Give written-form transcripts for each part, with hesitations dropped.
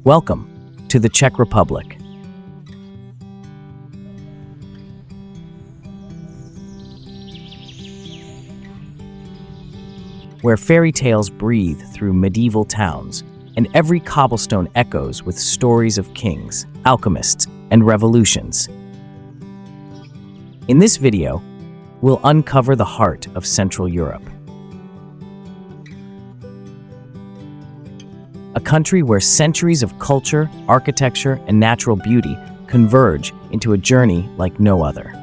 Welcome to the Czech Republic. Where fairy tales breathe through medieval towns, and every cobblestone echoes with stories of kings, alchemists, and revolutions. In this video, we'll uncover the heart of Central Europe. A country where centuries of culture, architecture, and natural beauty converge into a journey like no other.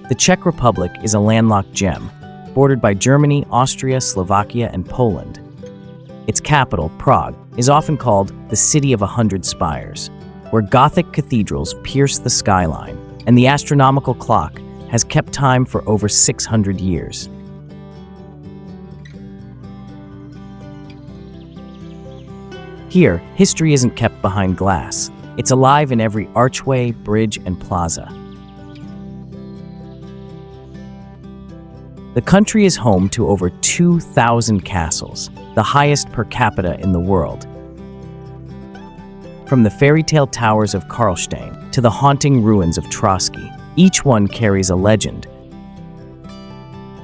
The Czech Republic is a landlocked gem, bordered by Germany, Austria, Slovakia, and Poland. Its capital, Prague, is often called the City of 100 Spires, where Gothic cathedrals pierce the skyline, and the astronomical clock has kept time for over 600 years. Here, history isn't kept behind glass. It's alive in every archway, bridge, and plaza. The country is home to over 2,000 castles, the highest per capita in the world. From the fairy tale towers of Karlstejn to the haunting ruins of Trotsky, each one carries a legend.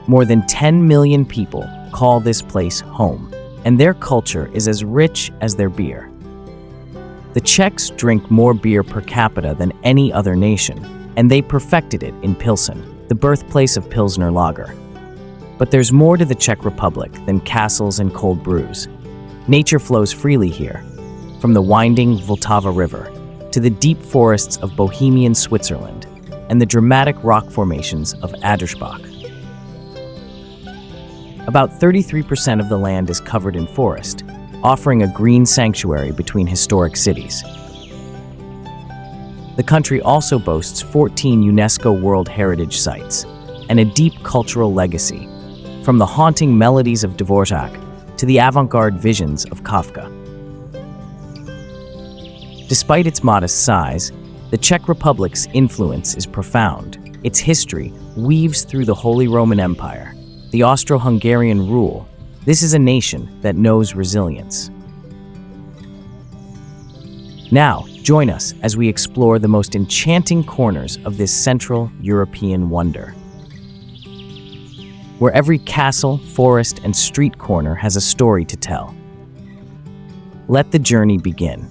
More than 10 million people call this place home, and their culture is as rich as their beer. The Czechs drink more beer per capita than any other nation, and they perfected it in Pilsen, the birthplace of Pilsner Lager. But there's more to the Czech Republic than castles and cold brews. Nature flows freely here, from the winding Vltava River to the deep forests of Bohemian Switzerland and the dramatic rock formations of Adrspach. About 33% of the land is covered in forest, offering a green sanctuary between historic cities. The country also boasts 14 UNESCO World Heritage Sites and a deep cultural legacy, from the haunting melodies of Dvorak to the avant-garde visions of Kafka. Despite its modest size, the Czech Republic's influence is profound. Its history weaves through the Holy Roman Empire, the Austro-Hungarian rule. This is a nation that knows resilience. Now, join us as we explore the most enchanting corners of this Central European wonder, where every castle, forest, and street corner has a story to tell. Let the journey begin.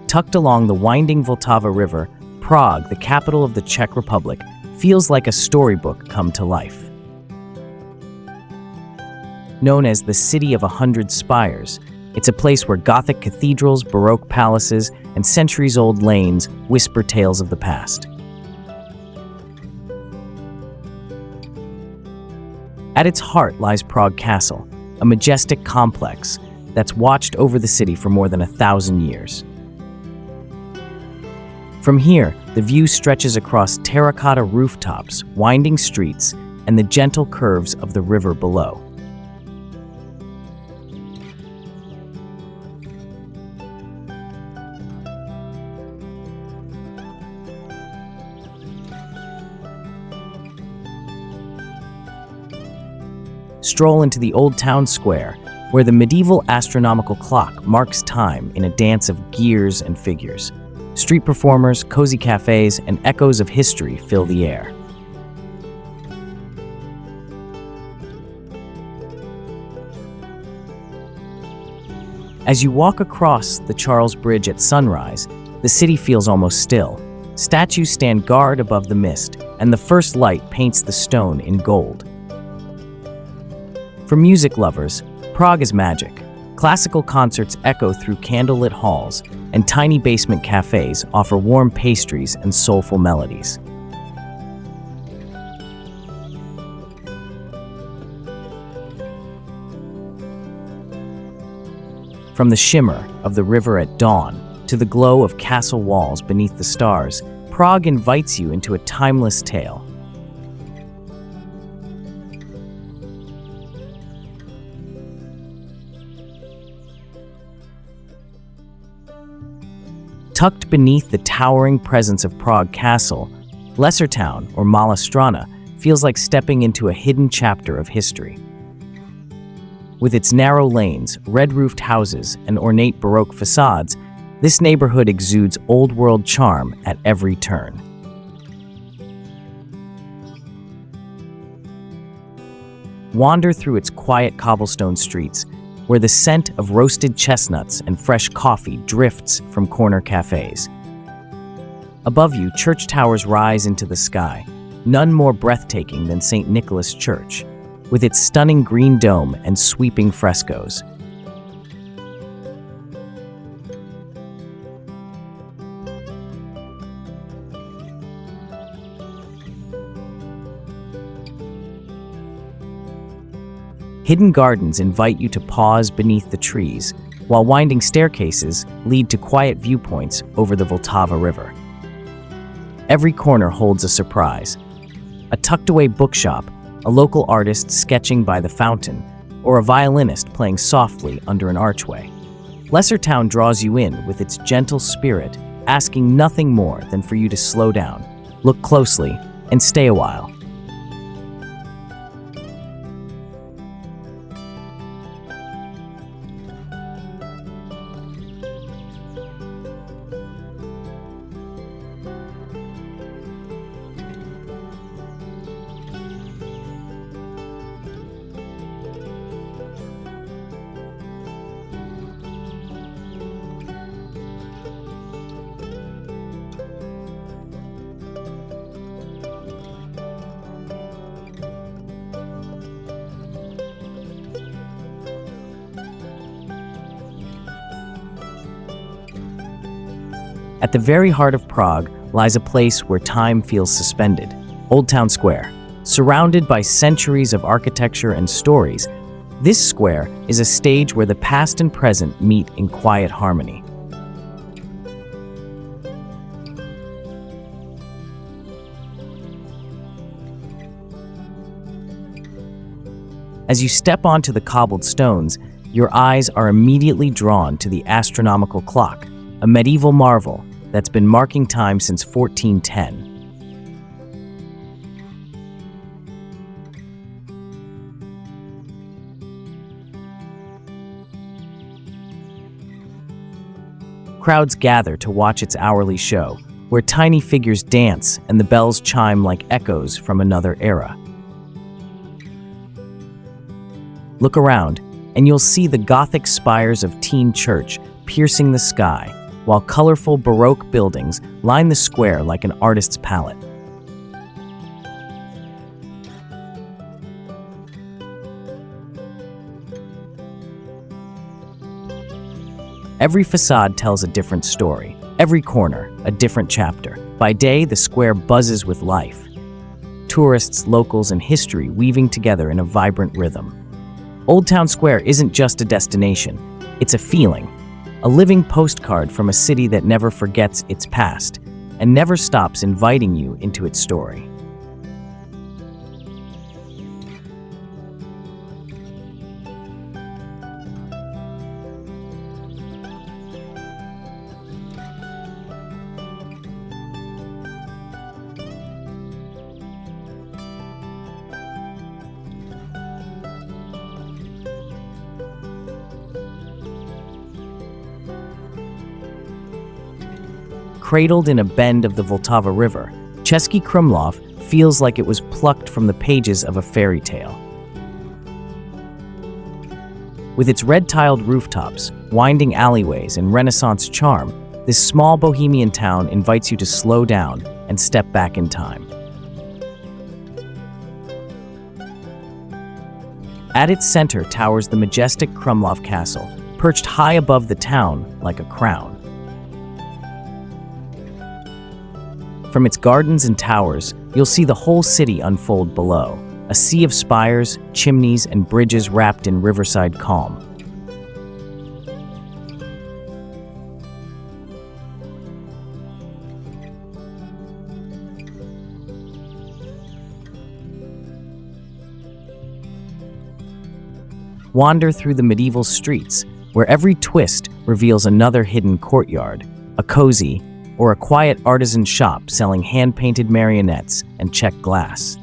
Tucked along the winding Vltava River, Prague, the capital of the Czech Republic, feels like a storybook come to life. Known as the City of 100 Spires, it's a place where Gothic cathedrals, Baroque palaces, and centuries-old lanes whisper tales of the past. At its heart lies Prague Castle, a majestic complex that's watched over the city for more than 1,000 years. From here, the view stretches across terracotta rooftops, winding streets, and the gentle curves of the river below. Stroll into the old town square, where the medieval astronomical clock marks time in a dance of gears and figures. Street performers, cozy cafes, and echoes of history fill the air. As you walk across the Charles Bridge at sunrise, the city feels almost still. Statues stand guard above the mist, and the first light paints the stone in gold. For music lovers, Prague is magic. Classical concerts echo through candlelit halls, and tiny basement cafes offer warm pastries and soulful melodies. From the shimmer of the river at dawn to the glow of castle walls beneath the stars, Prague invites you into a timeless tale. Tucked beneath the towering presence of Prague Castle, Lesser Town, or Mala Strana, feels like stepping into a hidden chapter of history. With its narrow lanes, red-roofed houses, and ornate Baroque facades, this neighborhood exudes old-world charm at every turn. Wander through its quiet cobblestone streets, where the scent of roasted chestnuts and fresh coffee drifts from corner cafes. Above you, church towers rise into the sky, none more breathtaking than St. Nicholas Church, with its stunning green dome and sweeping frescoes. Hidden gardens invite you to pause beneath the trees, while winding staircases lead to quiet viewpoints over the Vltava River. Every corner holds a surprise. A tucked-away bookshop, a local artist sketching by the fountain, or a violinist playing softly under an archway. Lesser Town draws you in with its gentle spirit, asking nothing more than for you to slow down, look closely, and stay a while. At the very heart of Prague lies a place where time feels suspended, Old Town Square. Surrounded by centuries of architecture and stories, this square is a stage where the past and present meet in quiet harmony. As you step onto the cobbled stones, your eyes are immediately drawn to the Astronomical Clock, a medieval marvel that's been marking time since 1410. Crowds gather to watch its hourly show, where tiny figures dance and the bells chime like echoes from another era. Look around, and you'll see the Gothic spires of Teen Church piercing the sky, while colorful Baroque buildings line the square like an artist's palette. Every facade tells a different story, every corner a different chapter. By day, the square buzzes with life. Tourists, locals, and history weaving together in a vibrant rhythm. Old Town Square isn't just a destination, it's a feeling. A living postcard from a city that never forgets its past and never stops inviting you into its story. Cradled in a bend of the Vltava River, Cesky Krumlov feels like it was plucked from the pages of a fairy tale. With its red-tiled rooftops, winding alleyways, and Renaissance charm, this small bohemian town invites you to slow down and step back in time. At its center towers the majestic Krumlov Castle, perched high above the town like a crown. From its gardens and towers, you'll see the whole city unfold below, a sea of spires, chimneys, and bridges wrapped in riverside calm. Wander through the medieval streets, where every twist reveals another hidden courtyard, a cozy, or a quiet artisan shop selling hand-painted marionettes and Czech glass.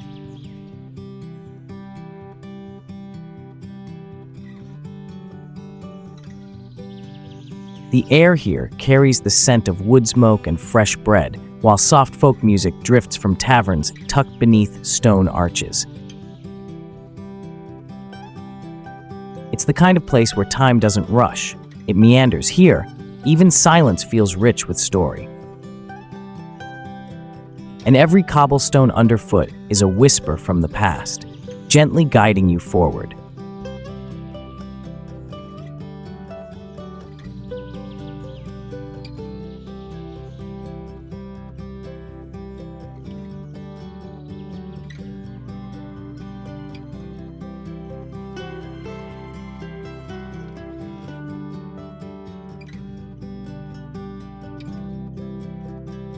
The air here carries the scent of wood smoke and fresh bread, while soft folk music drifts from taverns tucked beneath stone arches. It's the kind of place where time doesn't rush. It meanders. Here, even silence feels rich with story. And every cobblestone underfoot is a whisper from the past, gently guiding you forward.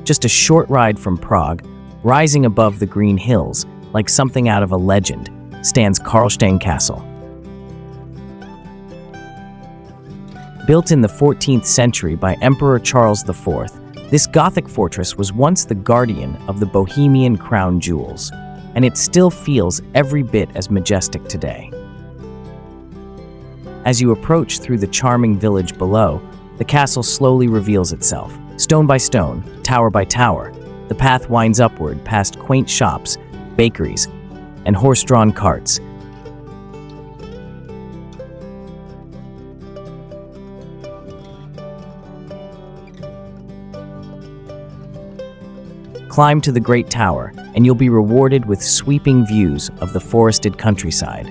Just a short ride from Prague, rising above the green hills, like something out of a legend, stands Karlstejn Castle. Built in the 14th century by Emperor Charles IV, this Gothic fortress was once the guardian of the Bohemian crown jewels, and it still feels every bit as majestic today. As you approach through the charming village below, the castle slowly reveals itself. Stone by stone, tower by tower, the path winds upward past quaint shops, bakeries, and horse-drawn carts. Climb to the great tower, and you'll be rewarded with sweeping views of the forested countryside.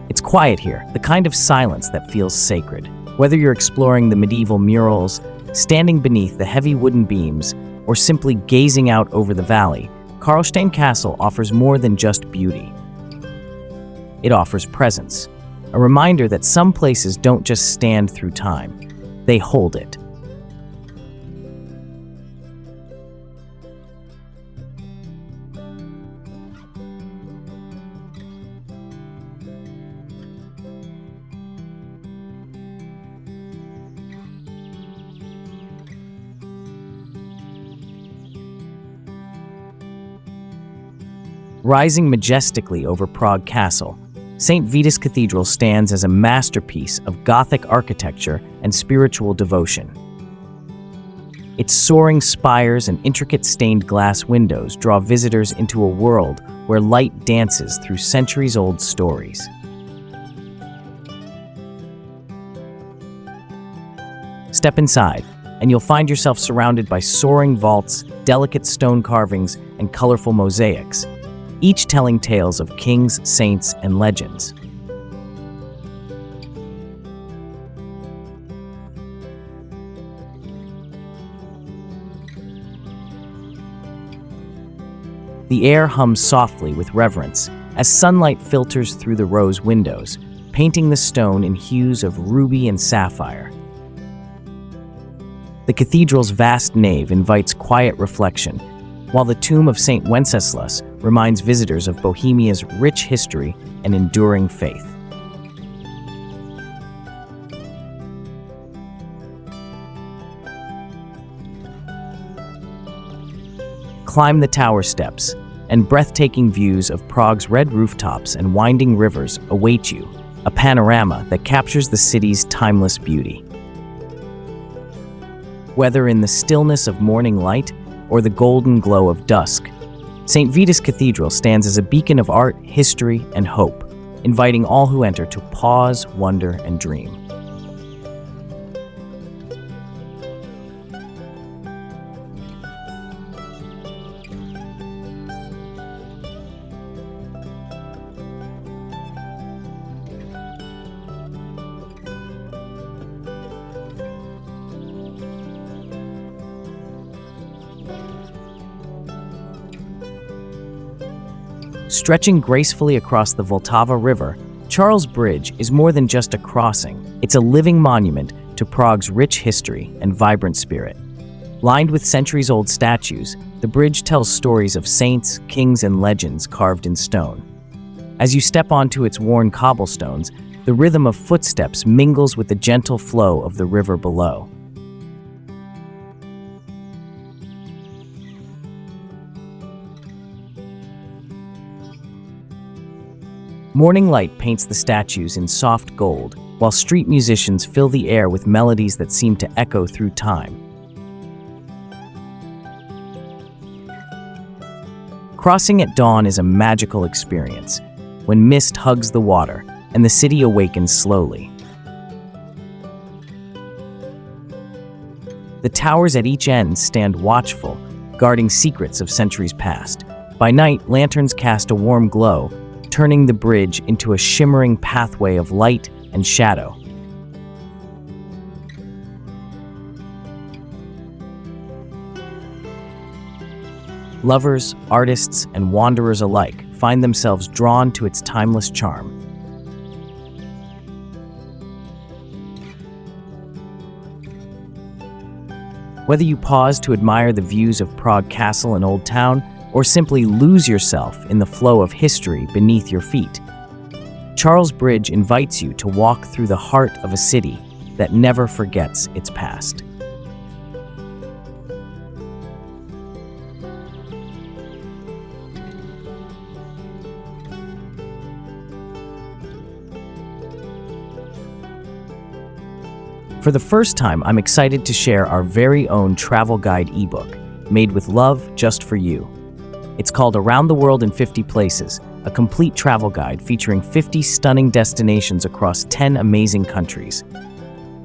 It's quiet here, the kind of silence that feels sacred. Whether you're exploring the medieval murals, standing beneath the heavy wooden beams, or simply gazing out over the valley, Karlstejn Castle offers more than just beauty. It offers presence, a reminder that some places don't just stand through time, they hold it. Rising majestically over Prague Castle, St. Vitus Cathedral stands as a masterpiece of Gothic architecture and spiritual devotion. Its soaring spires and intricate stained glass windows draw visitors into a world where light dances through centuries-old stories. Step inside, and you'll find yourself surrounded by soaring vaults, delicate stone carvings, and colorful mosaics, each telling tales of kings, saints, and legends. The air hums softly with reverence as sunlight filters through the rose windows, painting the stone in hues of ruby and sapphire. The cathedral's vast nave invites quiet reflection, while the tomb of St. Wenceslas reminds visitors of Bohemia's rich history and enduring faith. Climb the tower steps, and breathtaking views of Prague's red rooftops and winding rivers await you, a panorama that captures the city's timeless beauty. Whether in the stillness of morning light or the golden glow of dusk, St. Vitus Cathedral stands as a beacon of art, history, and hope, inviting all who enter to pause, wonder, and dream. Stretching gracefully across the Vltava River, Charles Bridge is more than just a crossing. It's a living monument to Prague's rich history and vibrant spirit. Lined with centuries-old statues, the bridge tells stories of saints, kings, and legends carved in stone. As you step onto its worn cobblestones, The rhythm of footsteps mingles with the gentle flow of the river below. Morning light paints the statues in soft gold, while street musicians fill the air with melodies that seem to echo through time. Crossing at dawn is a magical experience, when mist hugs the water and the city awakens slowly. The towers at each end stand watchful, guarding secrets of centuries past. By night, lanterns cast a warm glow, turning the bridge into a shimmering pathway of light and shadow. Lovers, artists, and wanderers alike find themselves drawn to its timeless charm. Whether you pause to admire the views of Prague Castle and Old Town, or simply lose yourself in the flow of history beneath your feet, Charles Bridge invites you to walk through the heart of a city that never forgets its past. For the first time, I'm excited to share our very own travel guide ebook, made with love just for you. It's called Around the World in 50 Places, a complete travel guide featuring 50 stunning destinations across 10 amazing countries.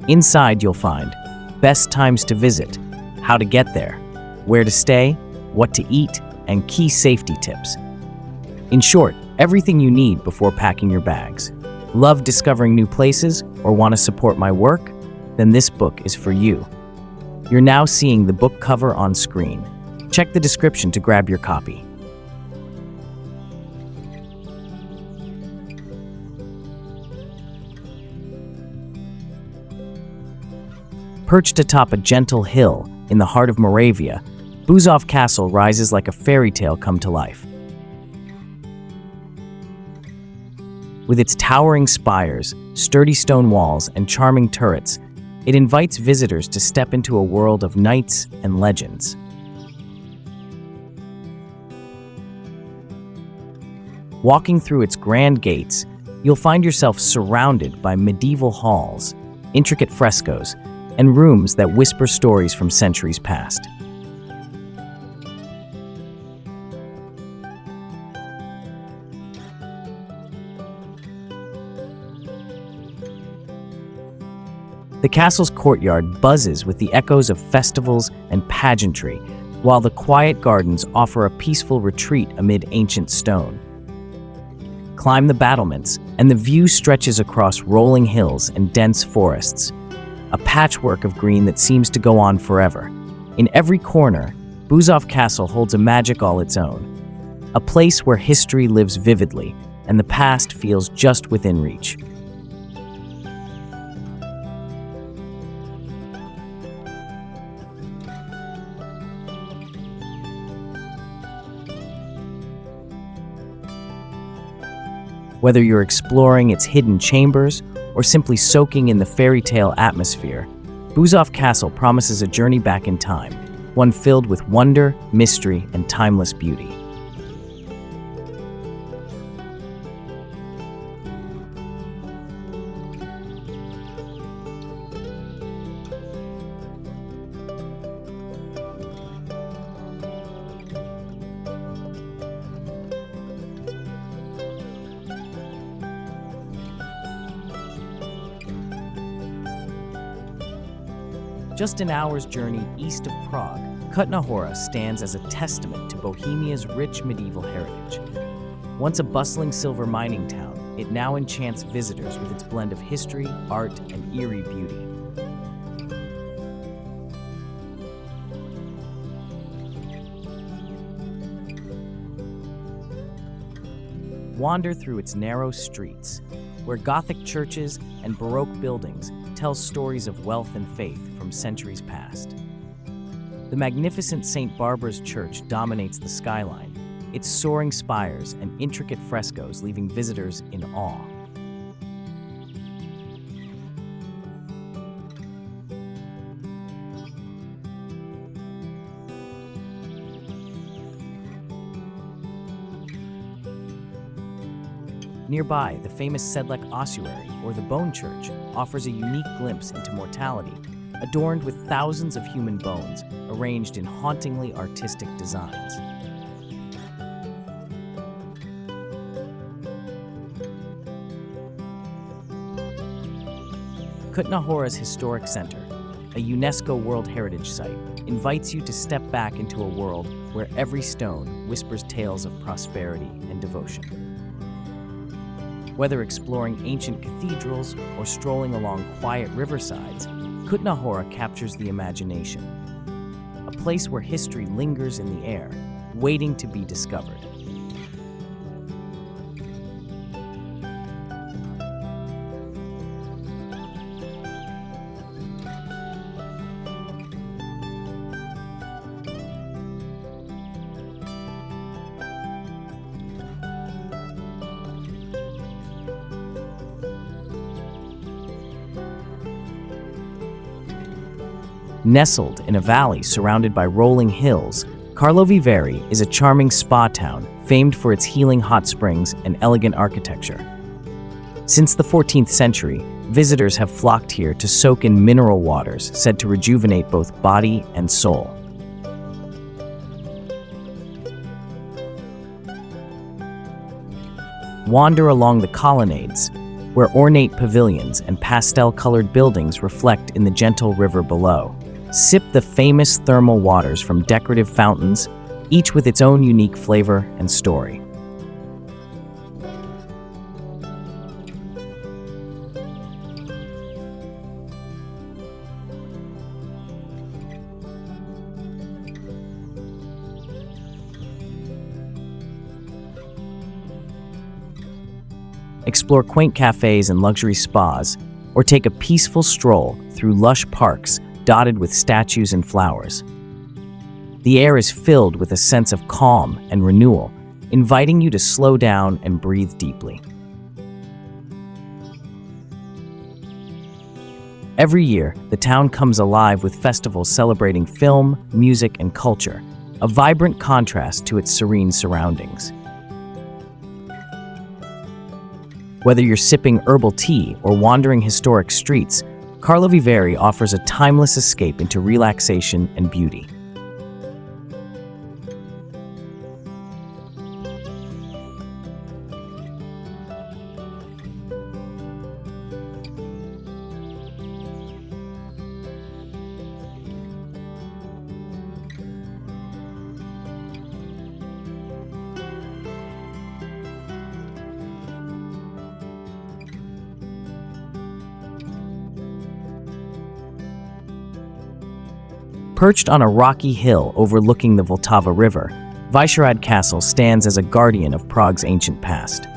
Inside, you'll find best times to visit, how to get there, where to stay, what to eat, and key safety tips. In short, everything you need before packing your bags. Love discovering new places or want to support my work? Then this book is for you. You're now seeing the book cover on screen. Check the description to grab your copy. Perched atop a gentle hill in the heart of Moravia, Bouzov Castle rises like a fairy tale come to life. With its towering spires, sturdy stone walls, and charming turrets, it invites visitors to step into a world of knights and legends. Walking through its grand gates, you'll find yourself surrounded by medieval halls, intricate frescoes, and rooms that whisper stories from centuries past. The castle's courtyard buzzes with the echoes of festivals and pageantry, while the quiet gardens offer a peaceful retreat amid ancient stone. Climb the battlements, and the view stretches across rolling hills and dense forests, a patchwork of green that seems to go on forever. In every corner, Bouzov Castle holds a magic all its own, a place where history lives vividly and the past feels just within reach. Whether you're exploring its hidden chambers or simply soaking in the fairy tale atmosphere, Bouzov Castle promises a journey back in time, one filled with wonder, mystery, and timeless beauty. Just an hour's journey east of Prague, Kutna Hora stands as a testament to Bohemia's rich medieval heritage. Once a bustling silver mining town, it now enchants visitors with its blend of history, art, and eerie beauty. Wander through its narrow streets, where Gothic churches and Baroque buildings tell stories of wealth and faith from centuries past. The magnificent St. Barbara's Church dominates the skyline, its soaring spires and intricate frescoes leaving visitors in awe. Nearby, the famous Sedlec ossuary, or the Bone Church, offers a unique glimpse into mortality, adorned with thousands of human bones arranged in hauntingly artistic designs. Kutna Hora's historic center, a UNESCO World Heritage Site, invites you to step back into a world where every stone whispers tales of prosperity and devotion. Whether exploring ancient cathedrals or strolling along quiet riversides, Kutna Hora captures the imagination. A place where history lingers in the air, waiting to be discovered. Nestled in a valley surrounded by rolling hills, Karlovy Vary is a charming spa town famed for its healing hot springs and elegant architecture. Since the 14th century, visitors have flocked here to soak in mineral waters said to rejuvenate both body and soul. Wander along the colonnades, where ornate pavilions and pastel-colored buildings reflect in the gentle river below. Sip the famous thermal waters from decorative fountains, each with its own unique flavor and story. Explore quaint cafes and luxury spas, or take a peaceful stroll through lush parks dotted with statues and flowers. The air is filled with a sense of calm and renewal, inviting you to slow down and breathe deeply. Every year, the town comes alive with festivals celebrating film, music, and culture, a vibrant contrast to its serene surroundings. Whether you're sipping herbal tea or wandering historic streets, Karlovy Vary offers a timeless escape into relaxation and beauty. Perched on a rocky hill overlooking the Vltava River, Vysehrad Castle stands as a guardian of Prague's ancient past.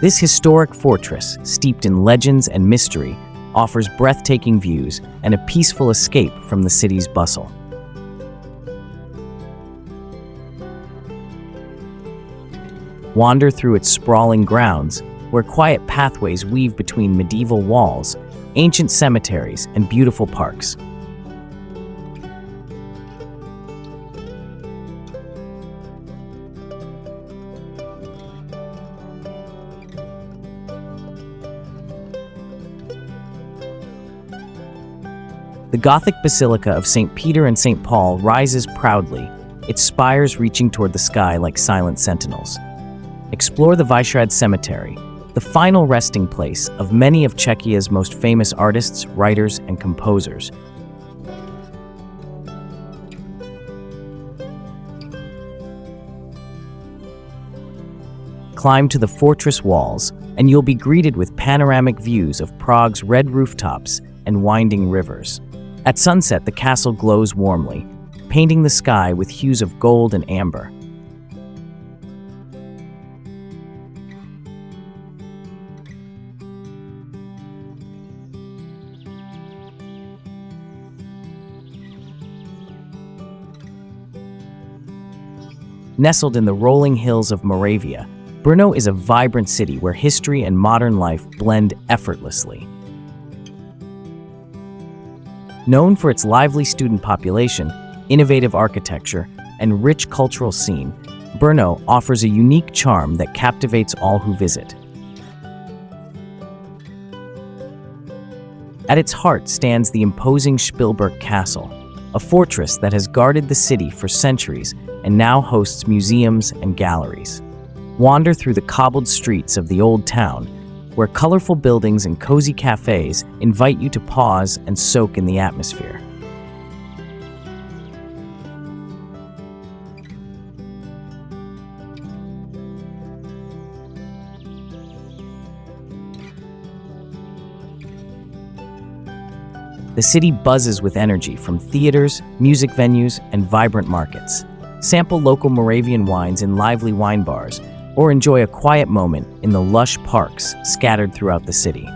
This historic fortress, steeped in legends and mystery, offers breathtaking views and a peaceful escape from the city's bustle. Wander through its sprawling grounds, where quiet pathways weave between medieval walls, ancient cemeteries, and beautiful parks. The Gothic Basilica of St. Peter and St. Paul rises proudly, its spires reaching toward the sky like silent sentinels. Explore the Vysehrad Cemetery, the final resting place of many of Czechia's most famous artists, writers, and composers. Climb to the fortress walls, and you'll be greeted with panoramic views of Prague's red rooftops and winding rivers. At sunset, the castle glows warmly, painting the sky with hues of gold and amber. Nestled in the rolling hills of Moravia, Brno is a vibrant city where history and modern life blend effortlessly. Known for its lively student population, innovative architecture, and rich cultural scene, Brno offers a unique charm that captivates all who visit. At its heart stands the imposing Spielberg Castle, a fortress that has guarded the city for centuries and now hosts museums and galleries. Wander through the cobbled streets of the old town, where colorful buildings and cozy cafes invite you to pause and soak in the atmosphere. The city buzzes with energy from theaters, music venues, and vibrant markets. Sample local Moravian wines in lively wine bars, or enjoy a quiet moment in the lush parks scattered throughout the city.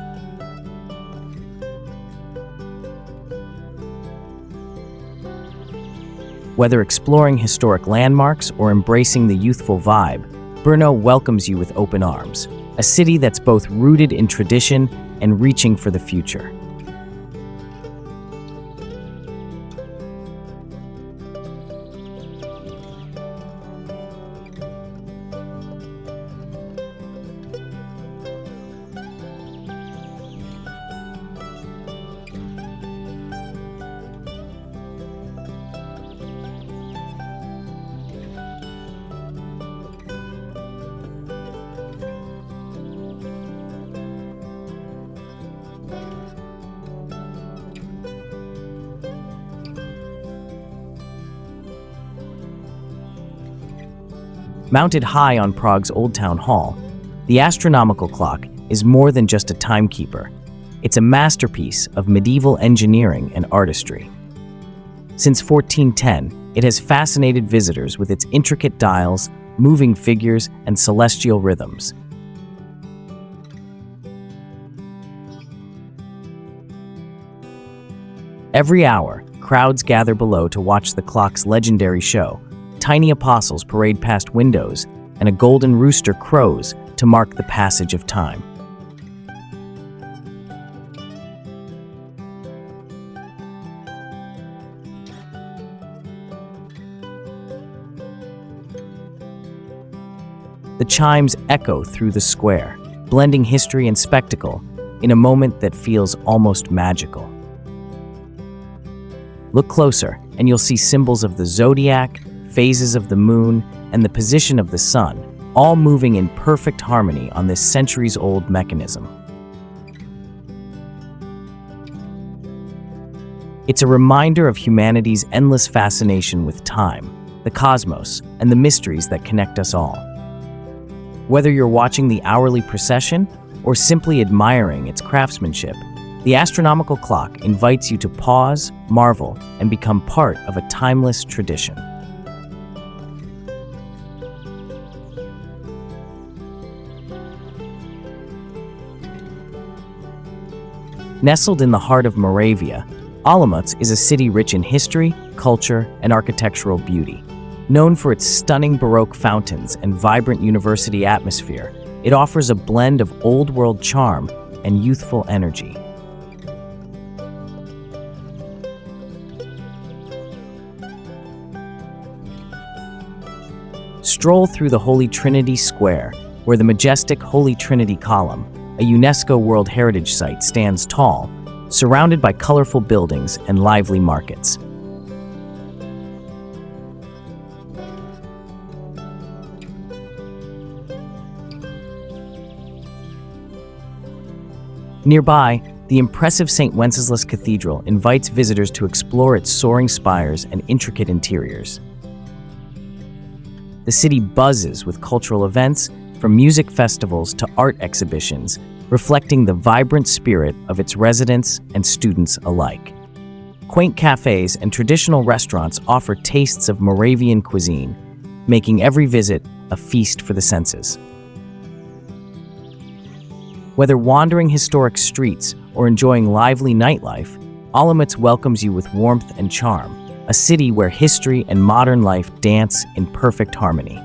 Whether exploring historic landmarks or embracing the youthful vibe, Brno welcomes you with open arms, a city that's both rooted in tradition and reaching for the future. Mounted high on Prague's Old Town Hall, the Astronomical Clock is more than just a timekeeper. It's a masterpiece of medieval engineering and artistry. Since 1410, it has fascinated visitors with its intricate dials, moving figures, and celestial rhythms. Every hour, crowds gather below to watch the clock's legendary show. Tiny apostles parade past windows, and a golden rooster crows to mark the passage of time. The chimes echo through the square, blending history and spectacle in a moment that feels almost magical. Look closer, and you'll see symbols of the zodiac, phases of the moon, and the position of the sun, all moving in perfect harmony on this centuries-old mechanism. It's a reminder of humanity's endless fascination with time, the cosmos, and the mysteries that connect us all. Whether you're watching the hourly procession or simply admiring its craftsmanship, the Astronomical Clock invites you to pause, marvel, and become part of a timeless tradition. Nestled in the heart of Moravia, Olomouc is a city rich in history, culture, and architectural beauty. Known for its stunning Baroque fountains and vibrant university atmosphere, it offers a blend of old-world charm and youthful energy. Stroll through the Holy Trinity Square, where the majestic Holy Trinity Column, a UNESCO World Heritage Site, stands tall, surrounded by colorful buildings and lively markets. Nearby, the impressive St. Wenceslas Cathedral invites visitors to explore its soaring spires and intricate interiors. The city buzzes with cultural events, from music festivals to art exhibitions, reflecting the vibrant spirit of its residents and students alike. Quaint cafes and traditional restaurants offer tastes of Moravian cuisine, making every visit a feast for the senses. Whether wandering historic streets or enjoying lively nightlife, Olomouc welcomes you with warmth and charm, a city where history and modern life dance in perfect harmony.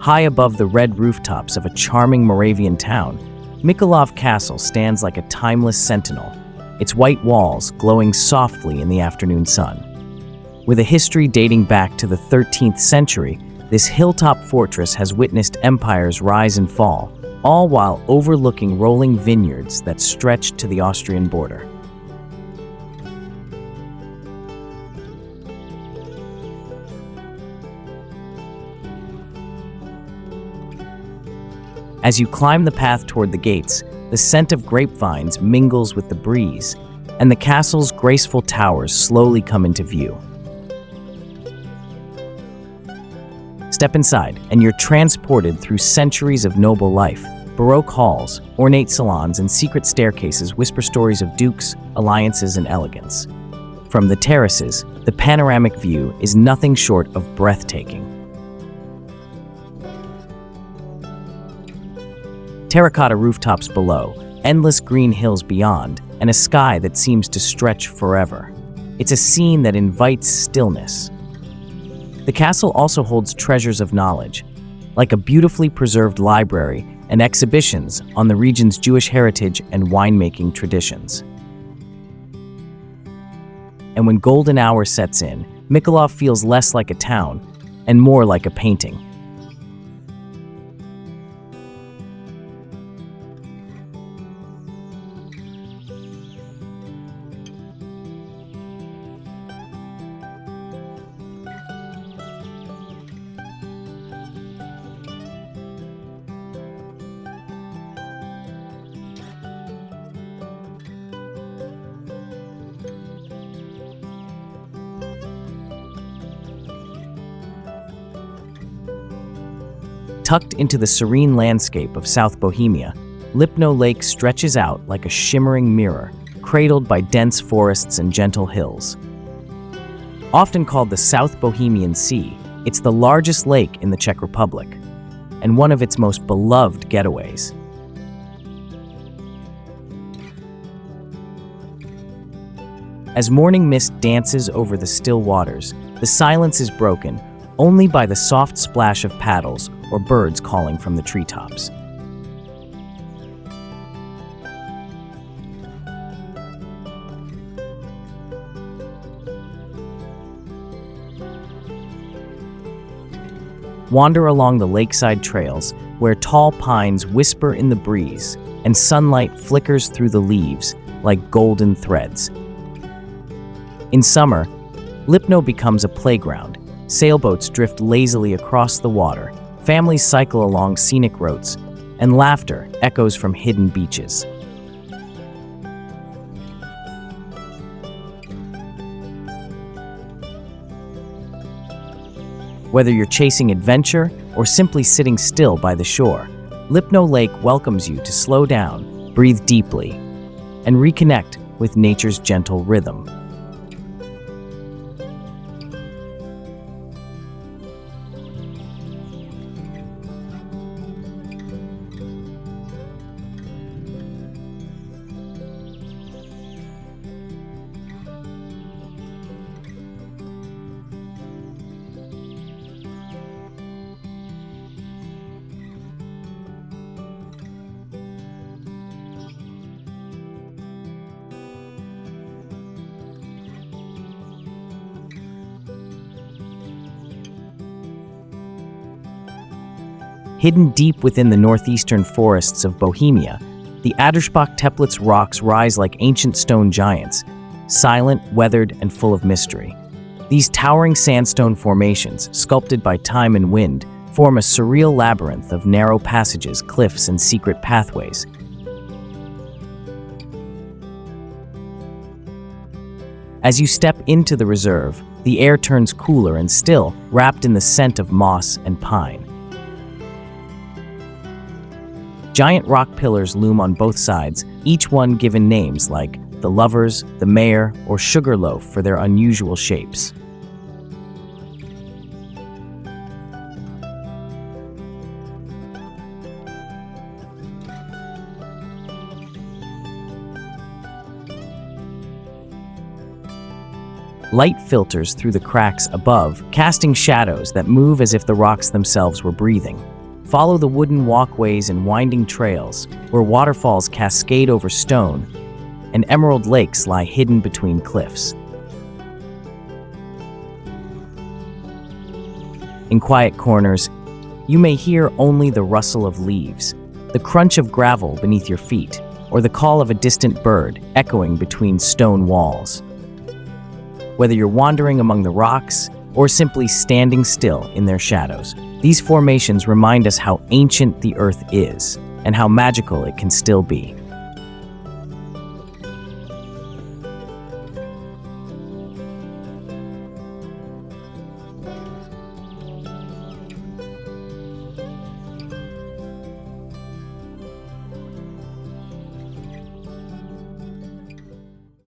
High above the red rooftops of a charming Moravian town, Mikulov Castle stands like a timeless sentinel, its white walls glowing softly in the afternoon sun. With a history dating back to the 13th century, this hilltop fortress has witnessed empires rise and fall, all while overlooking rolling vineyards that stretch to the Austrian border. As you climb the path toward the gates, the scent of grapevines mingles with the breeze, and the castle's graceful towers slowly come into view. Step inside, and you're transported through centuries of noble life. Baroque halls, ornate salons, and secret staircases whisper stories of dukes, alliances, and elegance. From the terraces, the panoramic view is nothing short of breathtaking. Terracotta rooftops below, endless green hills beyond, and a sky that seems to stretch forever. It's a scene that invites stillness. The castle also holds treasures of knowledge, like a beautifully preserved library and exhibitions on the region's Jewish heritage and winemaking traditions. And when golden hour sets in, Mikulov feels less like a town and more like a painting. Tucked into the serene landscape of South Bohemia, Lipno Lake stretches out like a shimmering mirror, cradled by dense forests and gentle hills. Often called the South Bohemian Sea, it's the largest lake in the Czech Republic, and one of its most beloved getaways. As morning mist dances over the still waters, the silence is broken only by the soft splash of paddles or birds calling from the treetops. Wander along the lakeside trails where tall pines whisper in the breeze and sunlight flickers through the leaves like golden threads. In summer, Lipno becomes a playground. Sailboats drift lazily across the water, families cycle along scenic roads, and laughter echoes from hidden beaches. Whether you're chasing adventure or simply sitting still by the shore, Lipno Lake welcomes you to slow down, breathe deeply, and reconnect with nature's gentle rhythm. Hidden deep within the northeastern forests of Bohemia, the Adrspach Teplice rocks rise like ancient stone giants, silent, weathered, and full of mystery. These towering sandstone formations, sculpted by time and wind, form a surreal labyrinth of narrow passages, cliffs, and secret pathways. As you step into the reserve, the air turns cooler and still, wrapped in the scent of moss and pine. Giant rock pillars loom on both sides, each one given names like the Lovers, the Mayor, or Sugarloaf for their unusual shapes. Light filters through the cracks above, casting shadows that move as if the rocks themselves were breathing. Follow the wooden walkways and winding trails where waterfalls cascade over stone and emerald lakes lie hidden between cliffs. In quiet corners, you may hear only the rustle of leaves, the crunch of gravel beneath your feet, or the call of a distant bird echoing between stone walls. Whether you're wandering among the rocks or simply standing still in their shadows, these formations remind us how ancient the Earth is and how magical it can still be.